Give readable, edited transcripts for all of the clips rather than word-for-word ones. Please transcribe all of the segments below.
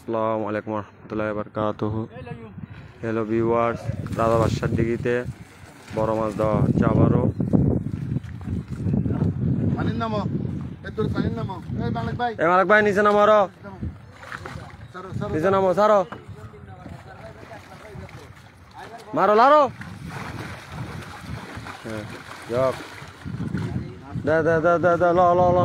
আসসালামু আলাইকুম রহমতুল্লাহি বারাকাতুহু। হ্যালো ভিউয়ার্স, রাজা বাদশার দিঘিতে বড় মাছ দেওয়া হচ্ছে আবারও। মালিক ভাই নিচে নামো, নিচে নামো, সারো মারো লারো। হ্যাঁ যাক, দে দে দে দে দে, ল ল ল।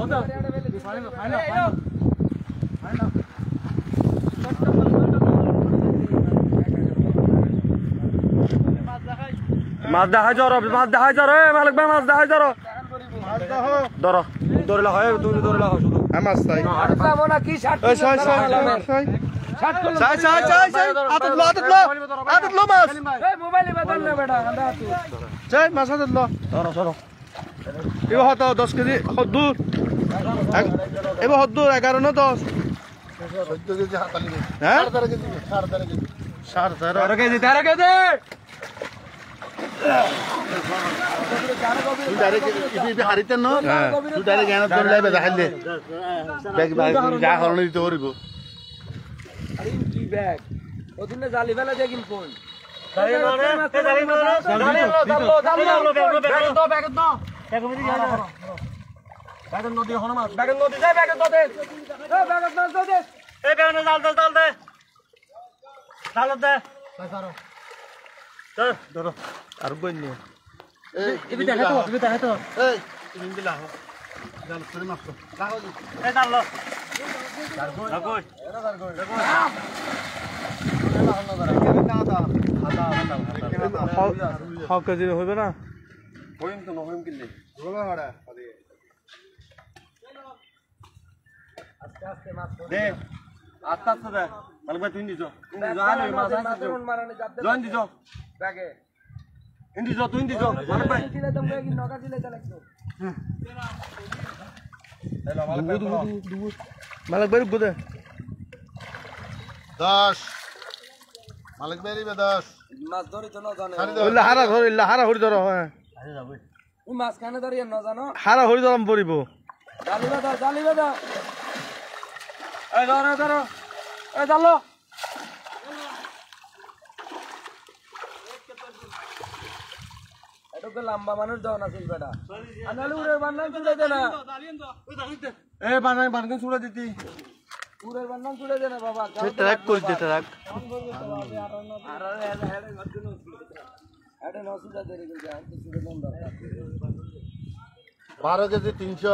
মাছ দেখাই জর, মাছ দেখাই জর, মালিক ভাই মাছ দেখাই জর। ধরো ধরলে হয়, তুমি ধরলে হয় শুধু মাছ তাই এবার হতো 10 কেজি হদ্দুর, এবার হদ্দুর 11 না 10 হ্যাঁ 13 কেজি 13 কেজি। হারিতেন যা কারণে দিতে পারিব জালি ফেলে দেখিন কোন আর বন্য কেজি হইবে না আস্তে আস্তে দে মালিক ভাই, তুই নিজ জয়েন দিছ ইন্দি তুই ইন্দি মালিক ভাই মালিক ভাই বুঝে 10 মালিক ভাই 10 মাছ ধরি তো না জানে হারা ধর, হারা হরি ধর, হ্যাঁ তুমি মাছ খানে ধরি না জানো, হারা হরি ধরাম পড়িব। জালি বাদা জালি বাদা, এই ধরো ধরো, এই জালো এটুকু লম্বা মানুষ দাও না সেই বেটা, আনালে উড়ে বান্নান তুলে দে না, এ বানাই বানকে ছুড়ে দিতি, উড়ে বান্নান তুলে দে না বাবা, ট্র্যাক করে দে ট্র্যাক। এটা নসুদা দেরি করে যায় তো ছুড়ে দেন দাও 12 কেজি 300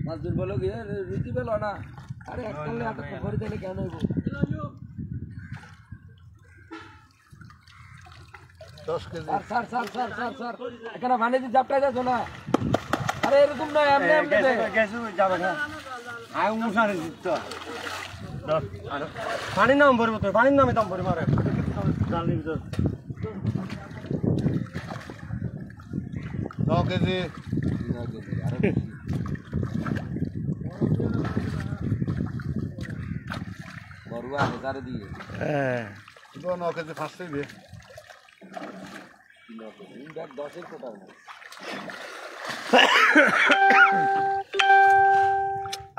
মাছ দূর বলো কি রুটি পেলো না, আরে এককালে এত ভরি দিলে কেন হইব 10 KG sir sir sir sir sir এখানে ভানে দি জাপটাই যাচ্ছ না, আরে এরকম নয় এমনি এমনি দে যাবে না আয় মুসারে দিত পানির নাম ভরবো, তো পানির নামে দাম ভরি মারে জানলি তো 9 কেজি বড়ুয়া হাজারে দিয়ে হ্যাঁ 9 কেজি ফার্স্ট দিবে ব্যাগ 10 এর কোটা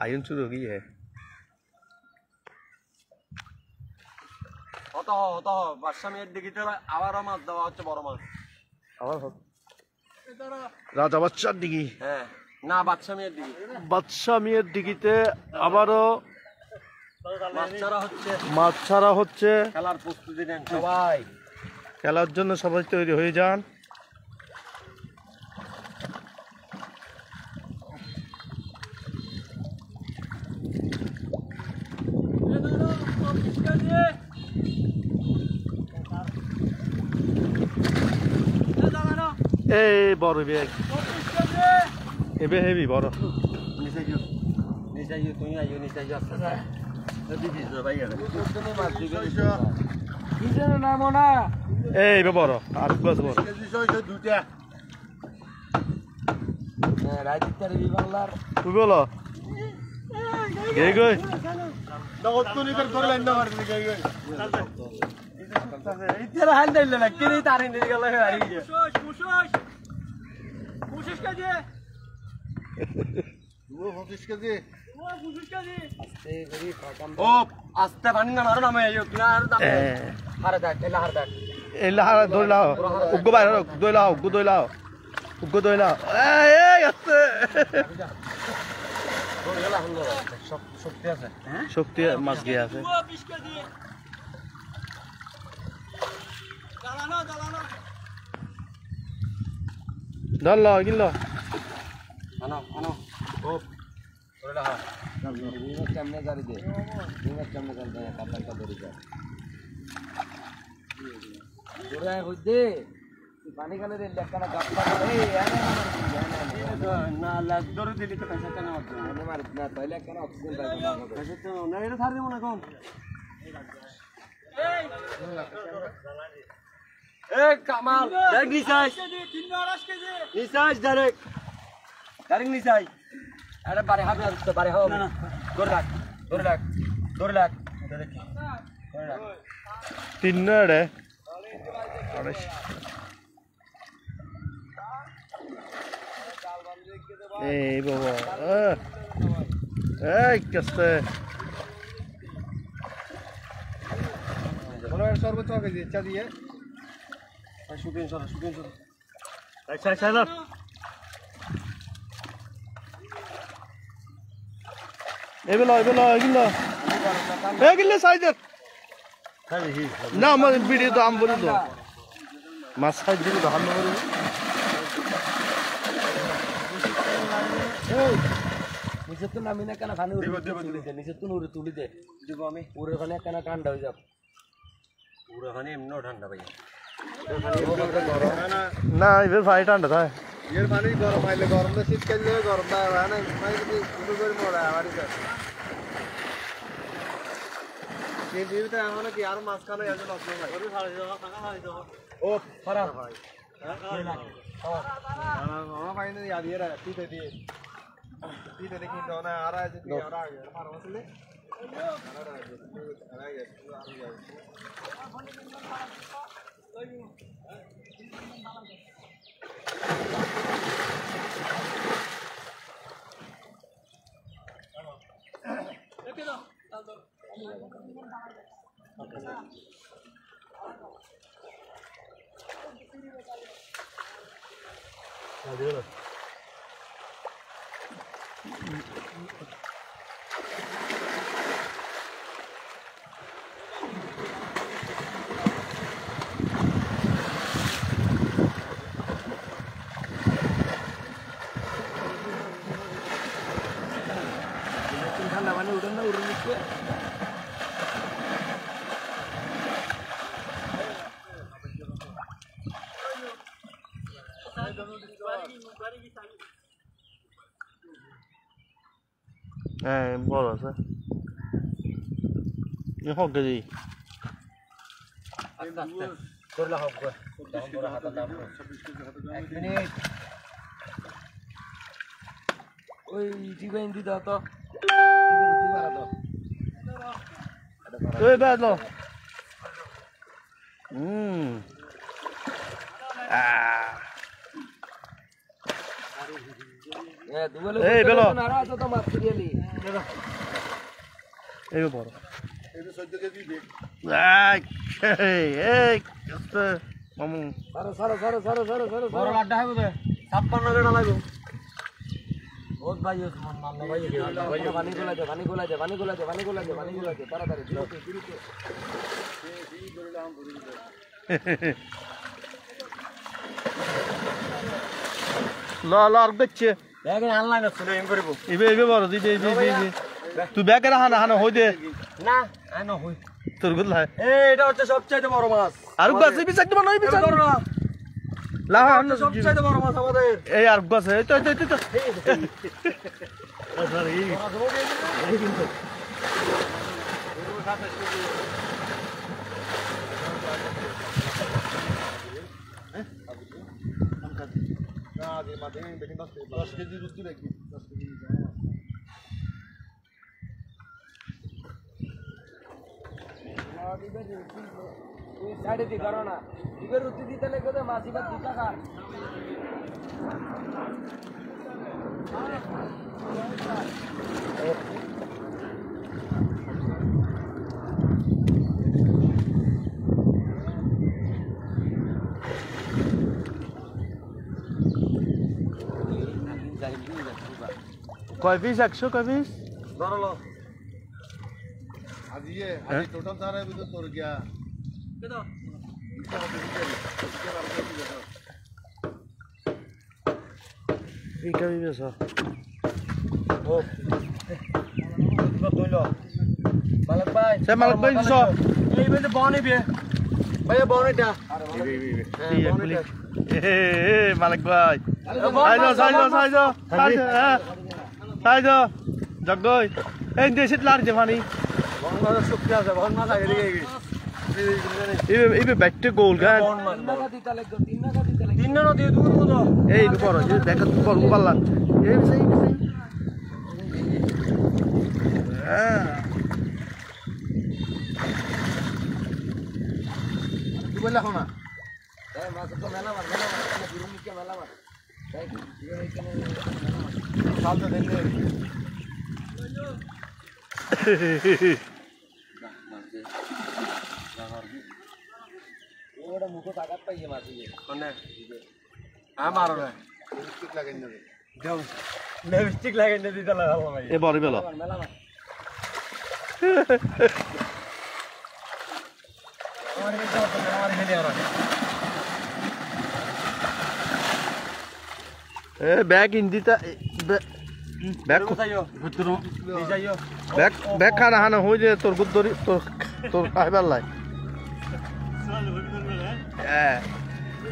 आयुन शुरू हो गई है। হতো হতো বাদশা মেয়ের দিঘিতে আবারও মাছ দেওয়া হচ্ছে, বড় মাছ আবার রাজা বাদশার দিঘি, হ্যাঁ না বাদশা মেয়ের দিঘি, বাদশা মেয়ের দিঘিতে আবারও মাছ ছাড়া হচ্ছে। খেলার প্রস্তুতি নেন সবাই, খেলার জন্য সবাই তৈরি হয়ে যান। এই বড় ব্যাগ এবে হেভি বড় নিচে গিয়ে তুমি আইও নিচে গিয়ে নামো না, এই বড় আর প্লাস বড় দুইটা রাজীব বাংলার তুই বলো গে গই ইতেরা হাল দিল না কি রে তারিন দিয়ে গেল হারি গিয়ে কেজি ও আস্তে পানি না মারো না আমি তুমি আর হারে দেখ এলা হারা ধরে লাও উগ্গো বাইরে দই লাও উগ্গো দই লাও এই আছে শক্তি আছে শক্তি মাছ গিয়ে আছে ধর লো কিনলো আনো ও ধরে লাগা কেমনে গাড়ি দে কেমনে গাড়ি দে কাপড়টা ধরে যা ধরে হইদে পানি কানে দে লেখানা গাপটা এই না লাগ ধরে দিলি তো পয়সা কেন হতো আমি মার না তাইলে কেন অক্সিজেন পাবো না পয়সা তো না এটা ছাড় দেব না কোন এই কামাল ডাইরেক্ট নিসাইস 328 কেজি নিসাইস ডাইরেক্ট নিসাই আরে বারে হাবি তো বারে হবে না ধরে রাখ তিন্নড়ে এই বাবা এই কাস্তে সর্বোচ্চ কেজি ইচ্ছা দিয়ে শুকিয়ে সর আচ্ছা না এগুলো সাইজের না আমার ভিডিও তো আম বলি তো মাছ সাইজ দিবি তো হান্ন করি নিচে তো নামি না কেন খানি নিচে তো নুরে তুলি দে দিব আমি পুরো খানে কেন ঠান্ডা হয়ে যাব পুরো খানে এমনি ঠান্ডা ভাই না এবার ভাই ঠান্ডা থাকে এর পানি গরম আইলে গরম না শীতকালে গরম না মানে শুরু করে মরা আমারই এই দিনটা এখন কি আর মাছ খানা এর জন্য অপশন নাই ও ফারা ভাই আমার পানি না ইয়াদ এর পিতে দেখি তো না আর আছে কি আর আগে আর আসলে ঠান্ডা পানি উঠে না উড়ে নিচ্ছে হ্যাঁ বড় আছে হোক কেজি আস্তে আস্তে করলে হোক হাতে দাম 1 মিনিট ওই জিবেন দি দাও তো এই বেদ লো এই বেলো নারাজ তো মাছ দিলি এই বড় এই তো 14 কেজি দে এই কাস্তে মামু সারো বড় লাড্ডা হবে রে 56 টাকা লাগবে বহুত ভাই ওস মন নাম ভাই পানি গোলা দে তাড়াতাড়ি দ্রুত ল আর গচ্ছে দেখেন অনলাইন আছে এম করব ইবে বড় দি তুই ব্যাকে হানা হই দে না আনো হই তোর গুল হয় এটা হচ্ছে সবচেয়ে বড় মাছ আর গাছে বিচাক দিব নই বিচাক লা হান সবচেয়ে বড় মাছ আমাদের এই আর গাছে তো সরি না যে মাঝে দেখি 10 কেজি রুটি রাখি 10 কেজি সাইডে দি করো না দিবে রুটি দিতে লেগে তো মাছ এবার 2 টাকা কয় পিস 100 কয় পিস ধরলো आज ये आज टोटल सारा भी तो तोड़ गया কেতো এইটা বিবেছ ও কতইলো মালিক ভাই সে মালিক ভাই দিছ এই বেতে বনে বে ভাই বনেটা মালিক ভাই সাইজ জগই এই দেশিত লারছে পানি বনমাছ শক্তি আছে বনমাছ আগে দিকে এই ব্যাটে গোল গান তিন টাকা দিতে লাগবে 3 টাকা দিতে লাগবে 3 টাকা দিয়ে দূর বলো এই বড় এই দেখ করব পারলা এই সেই হ্যাঁ तू बोला हो ना এই মাছ তো মেলা মাছ বিরুমিকে মেলা মাছ তাই এখানে साल तो देंगे ওটা মুখো তাকাত পাইছে মাছ कौन आ मारो रे लिपस्टिक लगाइन दे যাও লিপস্টিক লাগাই না দিতে লাগালো ভাই এ বড় বেলা মেলা মাছ আমার এটা তো আমার খেলে আর এ ব্যাগ ইন্দিতা ব্যাগ যাইও ভিতর যাইও ব্যাগ ব্যাগ খানা হানা হই যে তোর গুদরি তোর তোর খাইবার লাই হ্যাঁ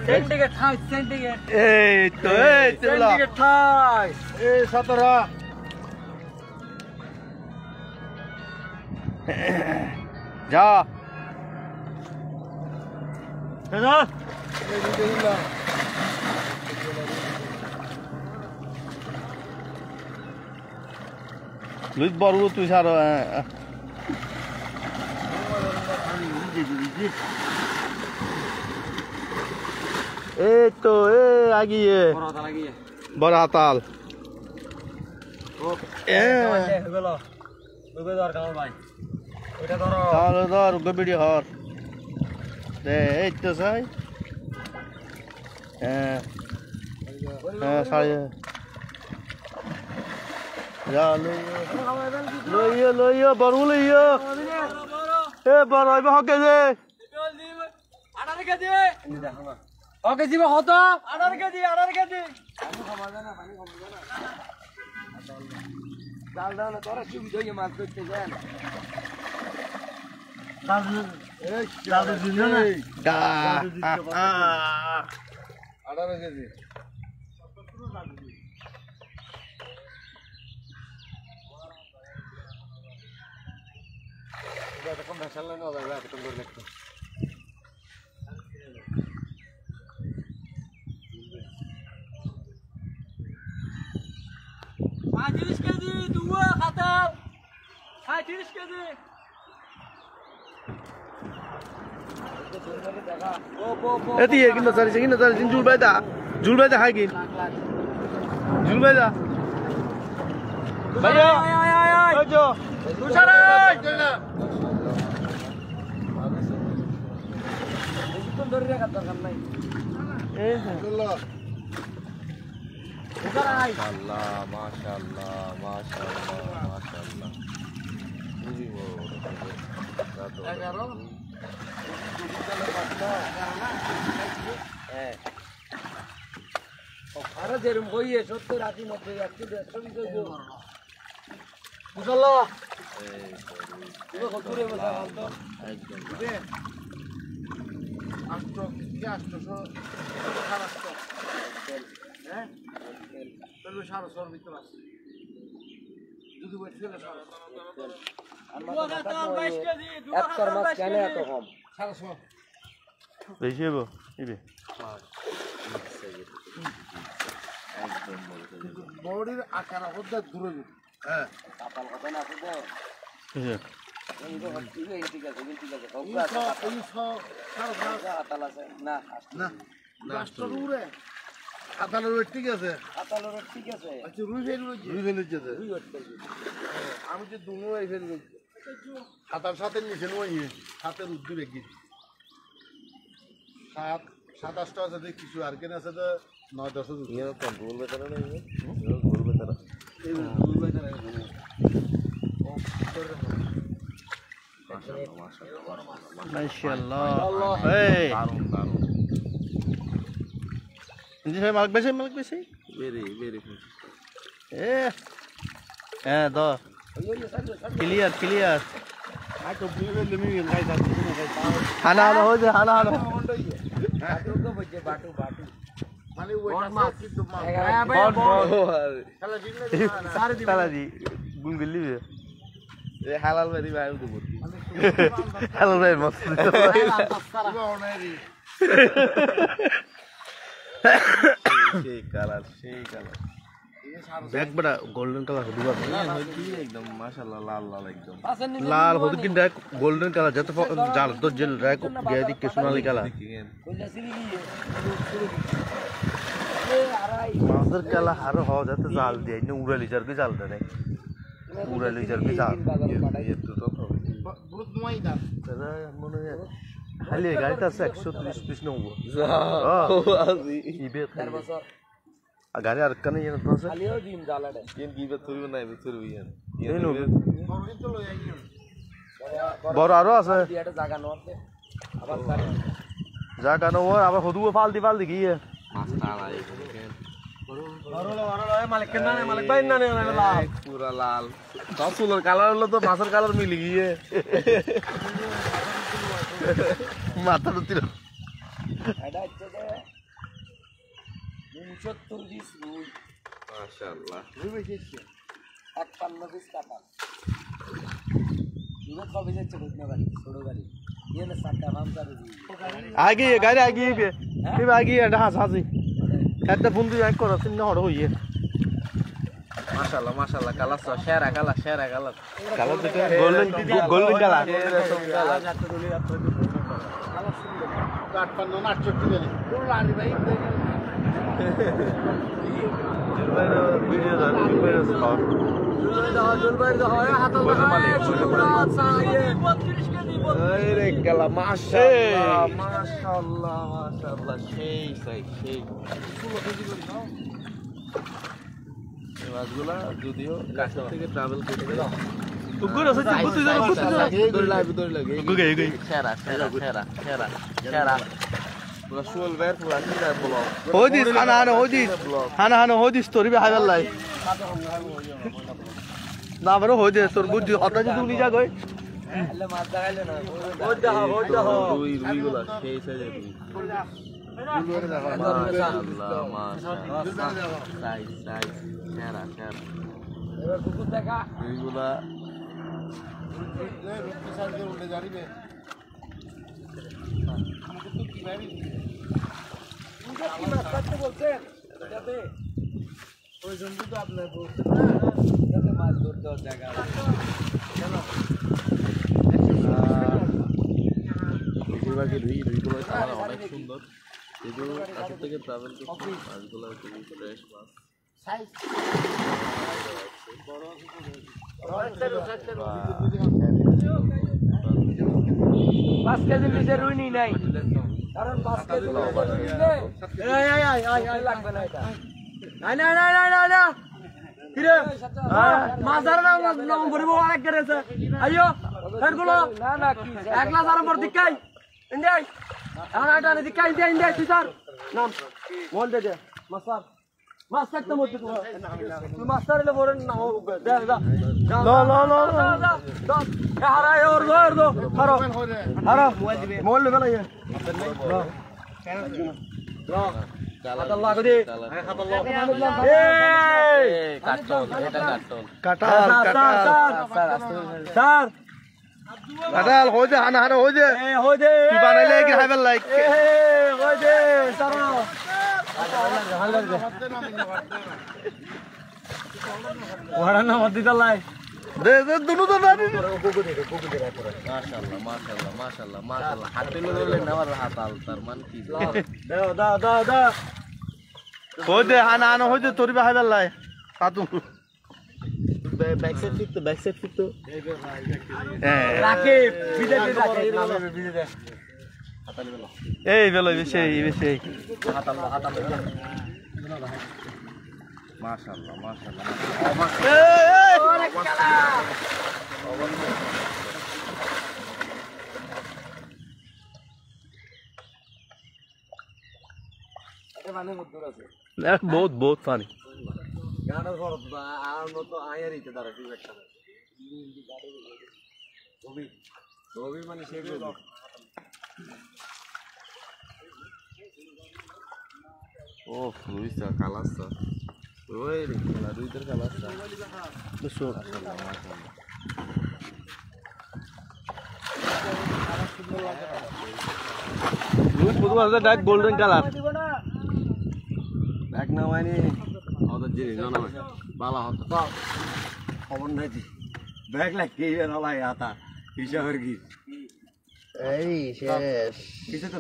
সেন্টিকে ঠাই সেন্টিকে এই তো এই তোলা সেন্টিকে ঠাই এ 17 যা যা লুইত বড় তুই সার এই তো এ আগিয়ে বড় লাগিয়ে বড় হাতাল এ গেল ওকে দরকার ভাই ওটা ধরো তাহলে ধর গবিড়ি হর দে এই তো সাই হ্যাঁ হ্যাঁ সাই যা লইও লইও বড় লইও এ বড় হইব হকে যে 18 কেজি দেখো না ওকে দিব কত 18 কেজি পানি খাওয়া যায় না ডাল দাও না তোরা সুবিধা হয়ে মাছ ধরতে যান দাদু দিন না দা 18 কেজি এটা কোন ভাষা লাগে না যাবে এত করে লিখতে Hadiris kendi dua khatam. Hadiris kendi. এতি কিন্তু সারি কিন্তু সারি জুল বাইদা হাই গিন জুল বাইদা ভাইয়া ওই যো তুষারে কোন ধরে রাখা দরকার নাই এই চলো তুষারাই আল্লাহ মাশাআল্লাহ মাশাআল্লাহ মাশাআল্লাহ বুঝি বড় 11 আরে যেরকম হইয়ে 70 80 90 100 120 মুসাল্লাহ তুমি কত করে বলছো তো একদম দে 800 কি 800 700 হ্যাঁ তাহলে 700 ভিতর আছে যদি বলতে গেলে 700 একটার মাছ কেন এত কম 700 বেশি হবো ইবে বডির আকার হচ্ছে দূরে হ্যাঁ কাপাল কথা না আছে এই তো ঠিক আছে এই সব আতাল আছে না না রাষ্ট্র উড়ে আতালের ওয়েট ঠিক আছে আতালের ঠিক আছে আচ্ছা রুই ফেল যেতে আমি যে দুনো এই ফেল সাতার সাথে নিচে নয় সাতের উদ্দূর একদিন 7-8টা আছে দেখ কিছু আর কেন আছে তো 9-10 ये तो गोल बेचारा नहीं है गोल बेचारा মাশাআল্লাহ এই ইঞ্জি ভাই মালিক বেশি very এ হ্যাঁ দ ক্লিয়ার হানা হয়ে যায় হানা মানে ওইটা মাছ কিন্তু তালাজি গুনগুলি হালাল বাড়ি ভাই উঠে হ্যালো ভাই মস্ত সেই কালার ব্যাগ বড় গোল্ডেন কালার হদিবা একদম মাশাআল্লাহ লাল লাল একদম লাল হদি কিন দেখ গোল্ডেন কালার যত জাল তো জেল রাখ গিয়ে দিক সোনালী কালার মাছের কালা হারো হওয়া যাতে জাল দিয়ে না উড়ালি যার কি জাল দেয় উড়ালি যার কি জাল বহুত ময়দা দাদা মনে হয় খালি গাড়িতে আছে 130 পিস নেবো ইবে গাড়ি আর কানে যেন তো আছে খালিও দিন জালাডে কেন দিবে তুই না তুই এই নো বড়দিন তো লই আইনি বড় আরো আছে এটা জায়গা নতে আবার করে জায়গা নো আবার হদুও ফালতি গিয়ে মাছ তালা এখানে মালিক কেন না মালিক ভাই না লাল পুরা লাল চুলের কালার হলো তো মাছের কালার মিলে গিয়ে মাথা দুতির এটা হচ্ছে যে 69 পিস রুই মাশাআল্লাহ রুই বেশি 51 পিস কাটা দুটো কবে যাচ্ছে বুঝনা গাড়ি ছোট গাড়ি ये ना साटा नाम कर रही आगे गाड़ी आगे ये आगे ढास हासी একটা বন্ধু এক করছ না হড় হইয়ে माशाल्लाह माशाल्लाह काला शेरा काला কালার দেখে গোল্ডেন কালার কাট পান্ন না চট্টি গেলি কোন লালি ভাই ভিডিও দা ভিডিও স্কট अरे गला माशाल्लाह माशाल्लाह माशाल्लाह সেই এই মাছগুলা যদিও কাছে থেকে ট্রাভেল করতে তুগুর আছে তুগুর দৌড় লাগে গই সেরা পুরা শুল বের পুরা কিরা ব্লক হদিস হানা হদিস তোর বি হাইবার লাই না বড় হদিস তোর বুদ্ধি হতা যদি উনি যা গই আল্লাহ মাছ দেখাইলে না রুই গুলা সেই সাইজের রুই মাশাআল্লাহ মাশাআল্লাহ সাইজ সেরা এবার কুকুর দেখা রুইগুলা রুটি সাইডে উঠে যারিবে কুকুর তো কি ভাবি কি মাছ কাটতে বলছেন যাতে ওই জন্য তো আপনার বলছেন না যাতে মাছ ধরতে জায়গা কেন বেশিরভাগই রুইগুলো খাওয়া অনেক সুন্দর এগুলো কাছে থেকে ট্রাভেল করতে মাছগুলো খুবই ফ্রেশ মাছ সাইজ বড় পাঁচ কেজি নিচে রুই নাই কারণ 5 কেজি লাগবে না এটা না কিরে মাছ ধরে না বড় অনেক করেছে আইও এগুলো না কি এক গ্লাস আরম্ভ দিকাই ইন্ডিয়াই এখন এটা নে দিকাই ইন্ডিয়াই তুই স্যার নাম বল দে মাছ থাকতে মধ্যে তুই মাছ ধরলে বড় না দে লো হারাই ওর দো হারা মোবাইল দিবে না আল্লাহ গদি কাটাল হই দে হানা হই দে তুই বানাইলে কি হাইবার লাইক দে দুনু তো না মাশাআল্লাহ হাতে লইলে নেওয়ার হাত আল তার মান কি দা হই দে হানা হই দে তোর হাইবার লাই সাতু बैक साइड फिट तो রাকে বিদেতে রাকে এই বেলা বেশি হাতাল মাশাআল্লাহ বহুত বহুত পানি গাড়ার খরচ আর মতো আয়ারিতে দাঁড়া কি একটা ছবি মানে সেগুলো ও রুইসা কালাসা ওই রে কালা রুইদের কালাসা দুশো রুই প্রথম আছে ডাক গোল্ডেন কালার ব্যাগ না মানে ওদের জিনিস না বালা হতো তো খবর নাই দি ব্যাগ লাগে না লাই আতা হিসাবের কি এই শেষ কিসে তো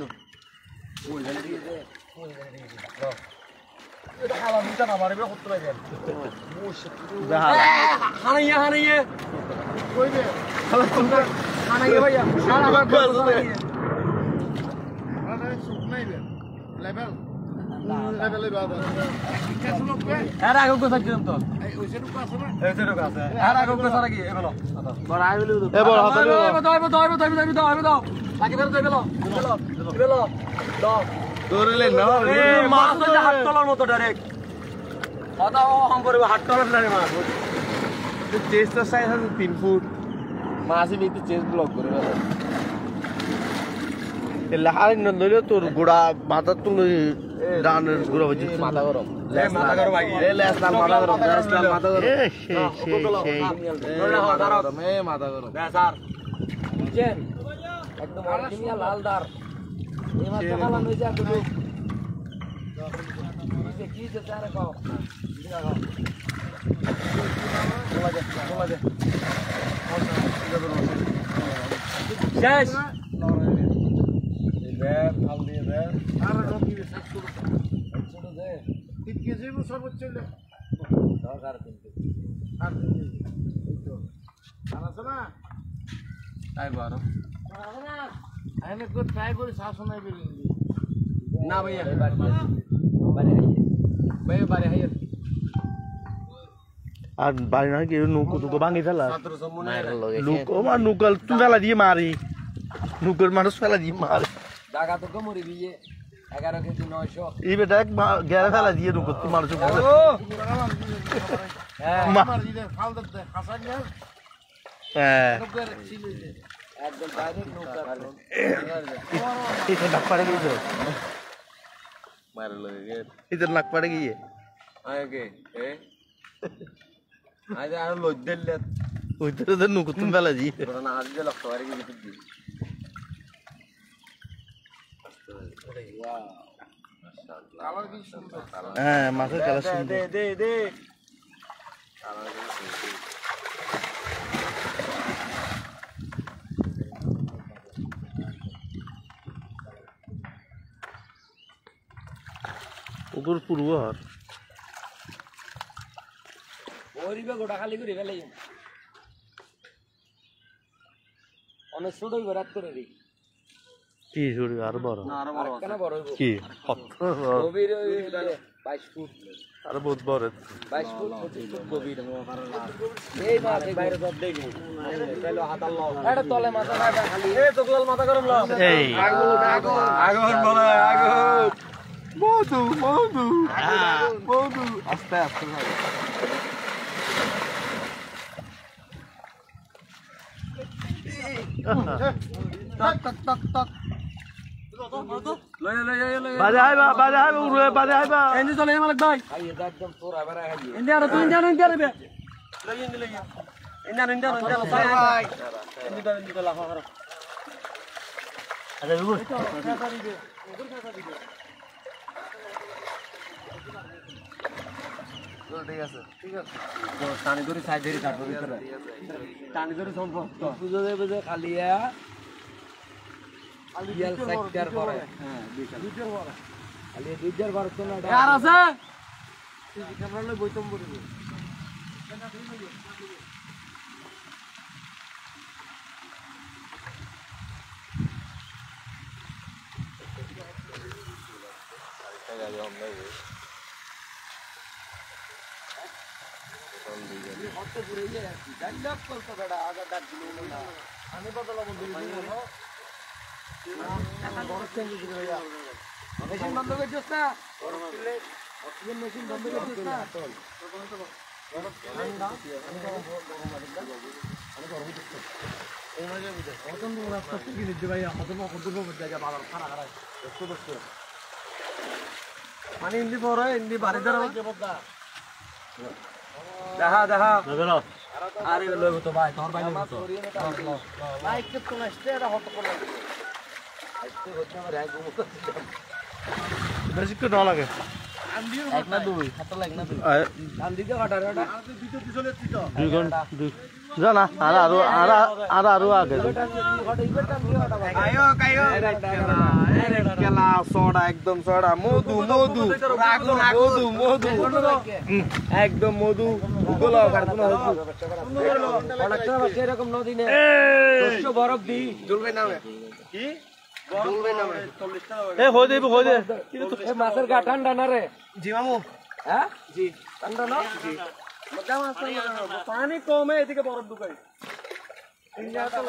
ওই জানি দিয়েছে হানাইয়ে হানাইয়ে ভাইয়া আর আগে কোথায় দিলাম তো এই যে লোক আছে আর আগে কোথায় সারা কি এগুলো বড় আই বলি এ বড় হাতালি দাও লাগি ধরে দেবেলো দেবেলো দাও ধরলে না এ মাছ তো হাত তোলার মতো ডাইরেক্ট কথা ও হাম করবে হাত তোলার না মাছ চেস্টটা সাইজ আছে 3 ফুট মাছি বিতে চেস্ট ব্লক করে ফেলে এলা হারিন নইলে তোর গোড়া মাথা তুলে ডানের গোড়া হচ্ছে মাথা গরম মাথা গরম আগে এ লেস লাল মাথা গরম লেস লাল মাথা গরম এ সেই মাথা গরম স্যার বুঝছেন একদম অরিজিনাল লালদার এই মাছ কালা নই যা কত কি যে তারে কও শেষ ভাল দিয়ে দে আর রকি ছোট দে 3 কেজি সর্বোচ্চ লে দরকার কিন্তু আর এই তো আছে না তাই বারো আমি কো ট্রাই করে শাসনাই বেরিয়ে না ভাইয়া বাড়ি হাইয়া আর বাড়ি না কি নৌকো তো ভাঙি ফেলা 1700 মনে নৌকো আমার নৌকাল তুই ফেলা দিয়ে মারি নৌকোর মানুষ ফেলা দিয়ে মারে টাকা তো কমরি দিয়ে 11 কেজি 900 এই বেটা এক গেরা ফেলা দিয়ে নৌকো তুই মানুষ হ্যাঁ আমার দিলে ফাল দে হাসান না হ্যাঁ করে ছিলে একদম ডাইরেক্ট নৌকা এটা নাক পাড়ে গিয়েছে মারে লাগে এটা নাক পাড়ে গিয়ে আগে এ আইদা আর লজ্জেলে ওই তো নৌকো তুমি ফেলা দিয়ে তোরা না আজকে লক্ষ করে কি দিবি কালার কি সুন্দর হ্যাঁ মাছের কালার সুন্দর দে ওগুর পুরো আর ওরিবে গোটা খালি করে ফেলাই অনেক ছোট হইব রাত করে রে কি শুরু আর বড় না আরো বড় কেন বড় হইব কি গভীর 22 ফুট আর বহুত বড় 22 ফুট 25 ফুট গভীর এই মাছ এই বাইরে সব দেখবো তাইলে হাত আল্লাহ এটা তলে মাথা না খালি এই তোকলাল মাথা গরম লাও এই আগুন বলে আগুন মধু আস্তে আস্তে বাজে আইবা উড়ে বাজে আইবা এন্দি চলে মালিক ভাই একদম তোরা বেরা হাজি এন্দি আর তুই ইন্ডিয়া রে লই এন্দি লই ইন্ডিয়া ভাই এন্দি তো লাফা করো আরে উড়ে ঠিক আছে টানি ধরে সাইড ধরে কাটবো ভিতরে টানি ধরে সম্পর্ক পুজো দেবে যে খালিয়া ইয়াল সেক্টর করে হ্যাঁ দুইটার পরে খালি দুইটার পরে তো না আর আছে ক্যামেরা লই বইতম বলবো আমি বদলা বন্ধু বন্ধ করছিস না মানে ইন্দি পরে ইন্দি বাড়ি ধরা দেখা দেখা আরে লইব তো ভাই তোর ভাই লইব তো ভাই কে তো নষ্ট এটা হত করে আইতে হচ্ছে আমার এক ঘুমো বেশি কি না লাগে এক না দুই হাত লাগ না দুই ধান দিতে কাটা রে ওটা দুটো পিছনে দিতো 2 ঘন্টা জানা আরো আগে আয়ো কায়ো আরে কেলা সোডা একদম সোডা মধু মধু আগুন মধু মধু একদম মধু গুলো কাটুন হইছে অনেকটা বাচ্চা এরকম নদী নে 200 বরফ দি জ্বলবে না কি জ্বলবে না 40 টাকা এ হই দে এ মাছের গা ঠান্ডা না রে জি মামু হ্যাঁ জি ঠান্ডা না জি মজা মাছ পানি কমে এদিকে বরফ ঢুকাই ইন্ডিয়া তো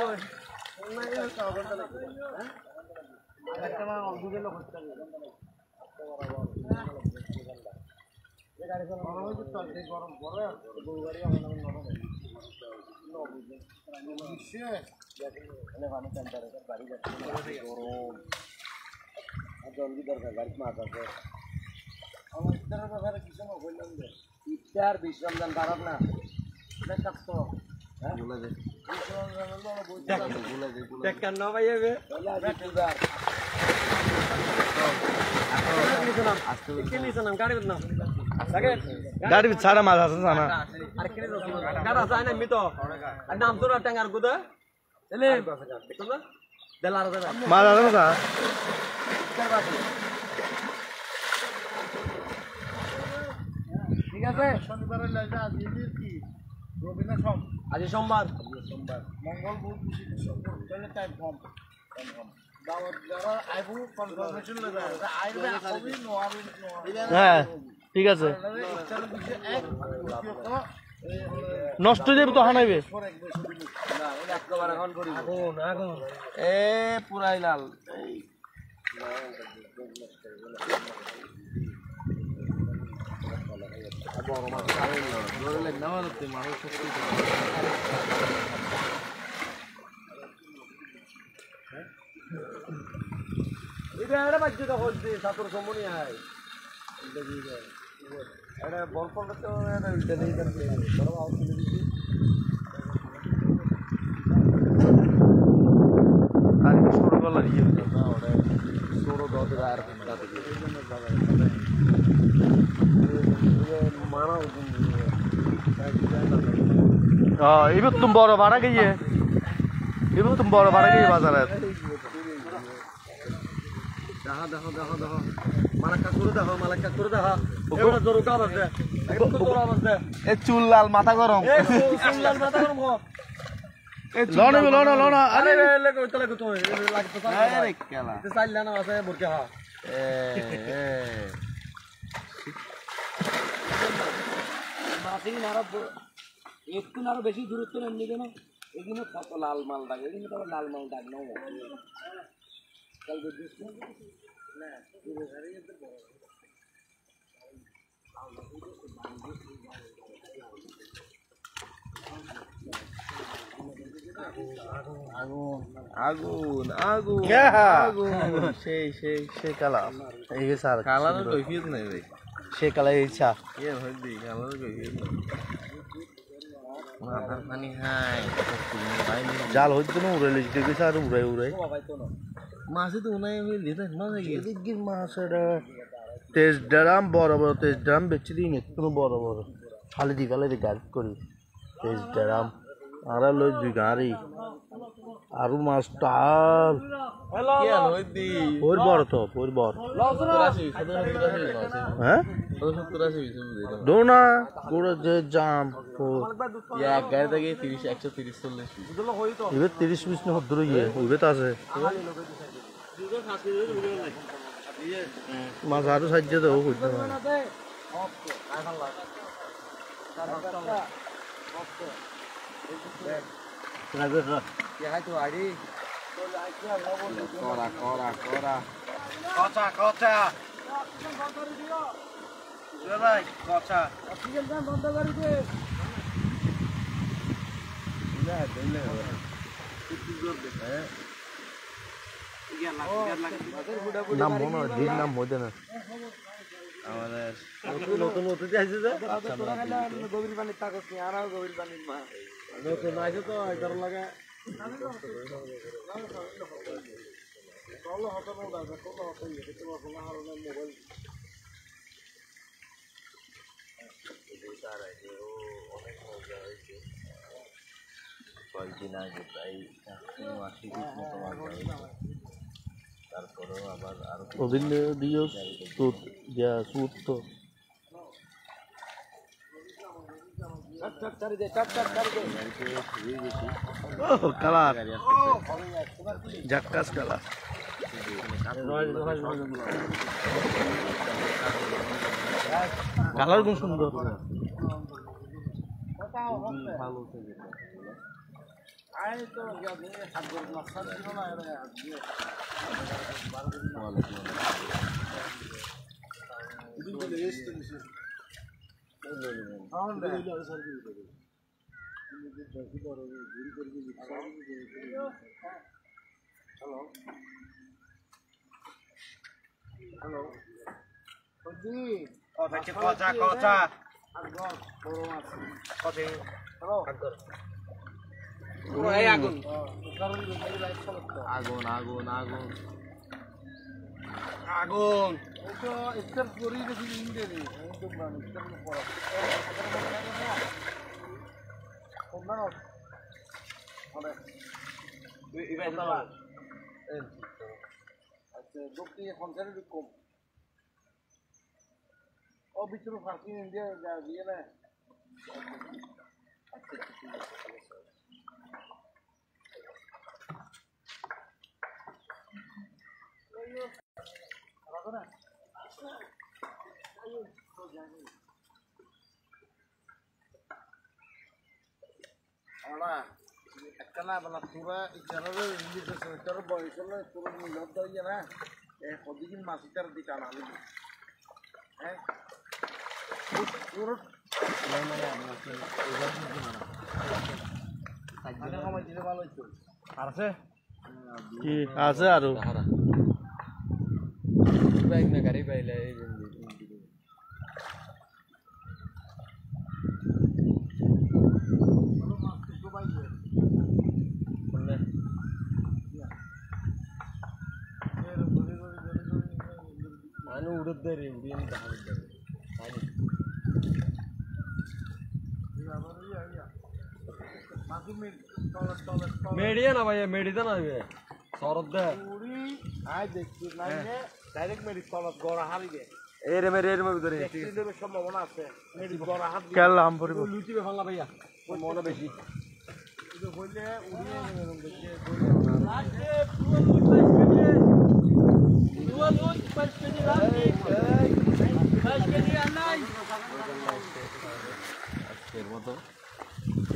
একটা মা দুধে লোক হচ্ছে গরম পরে দুই গাড়ি জলদি দরকার গাড়ি মাছ আছে ইফতার বিশ্রাম দান খারাপ না গাড়ি ছাড়া মাছ আছে জানা নাম তো ট্যাঙ্গার গুদা মাছ আছে না ঠিক আছে আজ সোমবার মঙ্গল বুধ বৃহস্পতিবার টাইম কম যারা আইবু কনফার্মেশন লাগে আইবে আসবি নোয়াবি হ্যাঁ ঠিক আছে নষ্ট যাবে তো হানাইবে আগুন আগুন এ পুরাই লাল এটা বাচ্চা তো হচ্ছে ছাত্র সম্মনি হয় এটা বল ফল তো এটা উল্টে নেই বড় আওয়াজ শুনে দিছি আর শুরু করলা ইয়ে না ওটা ছোট দতে আর দাতে মারা এবার তুমি বড় ভাড়া গিয়ে বাজারে দেখা দেখো দেখো দেখো মালাক্কা করে দেখো এবার জোর কাজ আছে একদম তো জোর আছে এ চুল লাল মাথা গরম এ সুন্দর মাথা গরম কর লনা আরে লেগে তো লেগে তো লাগতো আরে কেলা তো চাইলা না আছে বরকে হা মাছি নারা একটু নারা বেশি দূরত্ব নেই কেন এগুলো কত লাল মাল দাগ এগুলো তো লাল মাল দাগ নাও কাল বুঝছিস না পুরো ঘরে এত বড় আগুন আগুন আগুন সেই কালা এই স্যার কালার কইফিয়ত নাই ভাই সেই কালা ইচ্ছা ये हल्दी काला कइफियत মাথা পানি হাই ভাই জাল হচ্ছে না উড়াইলে দেখেছে আর উড়াই মাছে তো উনাই আমি দিতে না নাকি এদিকে মাছের তেজ ড্রাম বড় তেজ ড্রাম বেচে দিই একটু বড় খালি দি গাড়ি করি তেজ ড্রাম আর লই দুই গাড়ি আর মাছ টাল কি হইদি ওর বড় তো ওর বড় হ্যাঁ দোনা গোড়া যে জাম এক গাড়ি থেকে 30 130 40 এবার 30 মিনিট না দূরে গিয়ে ওইবে তো আছে মাছ আরো সাহায্য দেবো করতে ভাই কথা অক্সিজেন গান বন্ধ করে দে নাম মনে হয় দিন নাম মধ্যে না আমাদের নতুন অতিথি আসছে যে গভীর পানির কাগজ নিয়ে আনাও গভীর পানির মা নতুন আছে তো এটার লাগে কয়েকদিন আগে প্রায় 180 পিস মতো মাছ ধরা হয়েছে। তারপরেও আবার আরো দিও সুদ সুদ তো কালার ঝাক্কাস কালার কালার খুব সুন্দর ভালো কথা কথা আগুন আগুন আগুন আগুন আগুন ও ভিতরে ফাঁকি ইন্ডিয়া দিয়ে না আমরা একটা না বানা তোরা ইচ্ছারে ইংলিশ সেমিস্টার বয়স হলো তোর মিলত দিয়ে না এ কদিন মাসিটার দিকে আনা হলো হ্যাঁ তোর কি আছে আরো গাড়ি পাইলে উড়ে রে উড়িয়ে মেডিয়া না ভাই মেডিতে না শরৎ দে আয় দেখছি না ডাইরেক্ট মেরি তলত গড়া হারি গে এর ভিতরে এক্সিডেন্টের সম্ভাবনা আছে মেরি গড়া হাত কেলাম পরিব লুচিবে ভাঙলা ভাইয়া মনে বেশি কিন্তু হইলে উড়িয়ে নেবে দেখে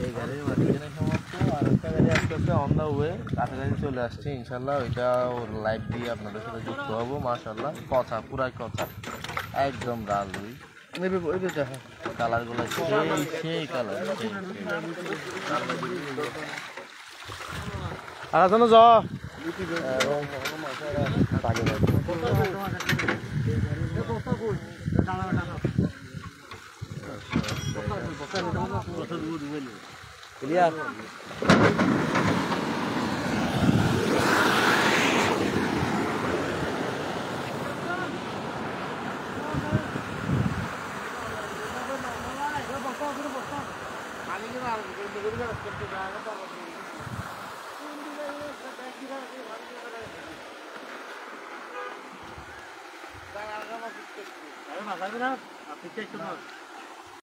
এই গাড়ির মাঝখানে সমাপ্ত আর একটা গাড়ি আস্তে আস্তে অন দা ওয়ে কাছাকাছি চলে আসছে ইনশাল্লাহ ওইটা ওর লাইভ দিয়ে আপনাদের সাথে যুক্ত হবো মাশাল্লাহ কথা পুরাই কথা একদম লাল ওই কালারগুলো সেই কালার আর শোনো জ ক্লিয়ার মাথা না আপনি একটু